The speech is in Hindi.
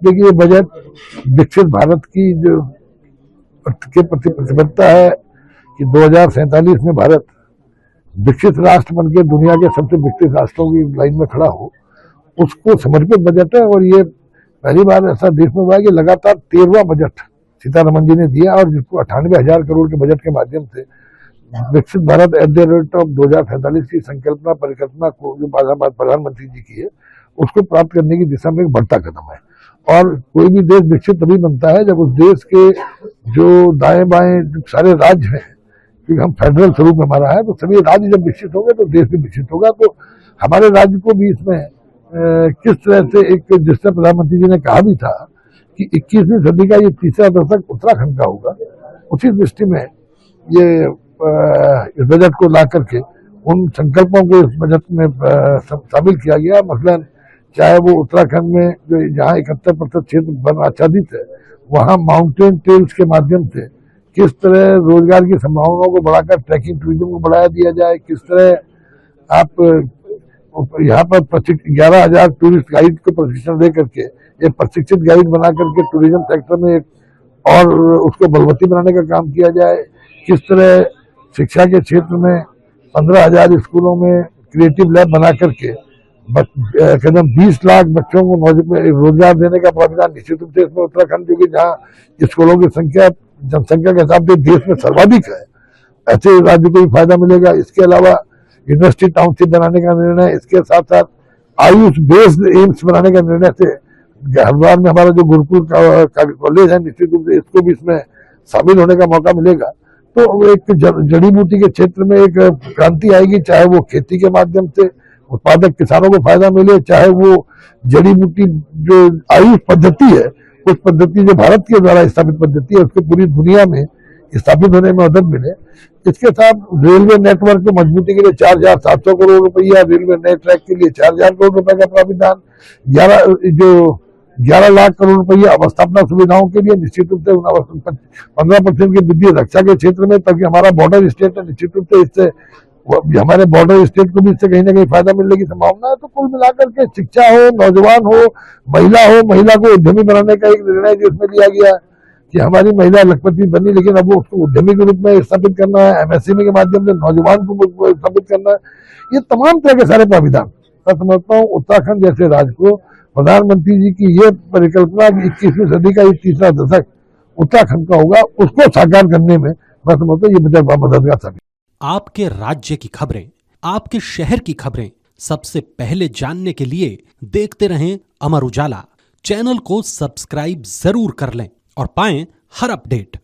देखिए, बजट विकसित भारत की जो के प्रति प्रतिबद्धता है कि 2047 में भारत विकसित राष्ट्र बन के दुनिया के सबसे विकसित राष्ट्रों की लाइन में खड़ा हो, उसको समर्पित बजट है। और ये पहली बार ऐसा देश में हुआ है कि लगातार 13वां बजट सीतारमन जी ने दिया, और जिसको 98,000 करोड़ के बजट के माध्यम से विकसित Bharat at the rate of 2047 की संकल्पना परिकल्पना को जो प्रधानमंत्री जी की है, उसको प्राप्त करने की दिशा में एक बढ़ता कदम है। और कोई भी देश विकसित तभी बनता है जब उस देश के जो दाएं बाएं सारे राज्य हैं, क्योंकि हम फेडरल स्वरूप में हमारा है, तो सभी राज्य जब विकसित होंगे तो देश भी विकसित होगा। तो हमारे राज्य को भी इसमें किस तरह से एक, जिस तरह प्रधानमंत्री जी ने कहा भी था कि 21वीं सदी का ये तीसरा दशक उत्तराखंड का होगा, उसी दृष्टि में ये इस बजट को ला करके उन संकल्पों को इस बजट में शामिल किया गया। मसलन चाहे वो उत्तराखंड में जो जहाँ 71% क्षेत्र वन आच्छादित है, वहाँ माउंटेन ट्रेल्स के माध्यम से किस तरह रोजगार की संभावनाओं को बढ़ाकर ट्रैकिंग टूरिज्म को बढ़ाया दिया जाए, किस तरह आप यहाँ पर 11,000 टूरिस्ट गाइड को प्रशिक्षण दे करके एक प्रशिक्षित गाइड बना करके टूरिज्म सेक्टर में और उसको बलवती बनाने का काम किया जाए, किस तरह शिक्षा के क्षेत्र में 15,000 स्कूलों में क्रिएटिव लैब बना करके करीब 20 लाख बच्चों को रोजगार देने का प्रावधान। निश्चित रूप से इसमें उत्तराखंड, जो कि जहाँ स्कूलों की संख्या जनसंख्या के हिसाब से देश में सर्वाधिक है, ऐसे राज्य को भी फायदा मिलेगा। इसके अलावा यूनिवर्सिटी टाउनशिप बनाने का निर्णय, इसके साथ साथ आयुष बेस्ड एम्स बनाने का निर्णय से हरिद्वार में हमारा जो गुरुकुल कॉलेज है, निश्चित रूप से इसको भी इसमें शामिल होने का मौका मिलेगा। तो एक जड़ी बूटी के क्षेत्र में एक क्रांति आएगी, चाहे वो खेती के माध्यम से उत्पादक किसानों को फायदा मिले, चाहे वो जड़ी बूटी जो आयुष पद्धति है, उस पद्धति जो भारत के द्वारा स्थापित पद्धति है, उसको पूरी दुनिया में स्थापित होने में मदद मिले। इसके साथ रेलवे नेटवर्क की मजबूती के लिए 4,700 करोड़ रुपया, रेलवे नए ट्रैक के लिए 4,000 करोड़ रुपए का प्राविधान, 11 लाख करोड़ रुपया अवस्थापना सुविधाओं के लिए, निश्चित रूप से 15% की वृद्धि रक्षा के क्षेत्र में, ताकि हमारा बॉर्डर स्टेट है, निश्चित रूप से इससे हमारे बॉर्डर स्टेट को भी इससे कहीं ना कहीं फायदा मिलने की संभावना है। तो कुल मिलाकर के शिक्षा हो, नौजवान हो, महिला को उद्यमी बनाने का एक निर्णय जो इसमें लिया गया कि हमारी महिला लखपति बनी, लेकिन अब वो उसको उद्यमी के रूप में स्थापित करना है, एमएसएमई के माध्यम से नौजवान को स्थापित करना है। ये तमाम तरह के सारे प्राविधान मैं समझता हूँ उत्तराखंड जैसे राज्य को प्रधानमंत्री जी की ये परिकल्पना कि 21वीं सदी का ये तीसरा दशक उत्तराखंड का होगा, उसको साकार करने में मैं समझता हूँ ये बजट बहुत मददगार साबित। आपके राज्य की खबरें, आपके शहर की खबरें सबसे पहले जानने के लिए देखते रहें अमर उजाला। चैनल को सब्सक्राइब जरूर कर लें और पाएं हर अपडेट।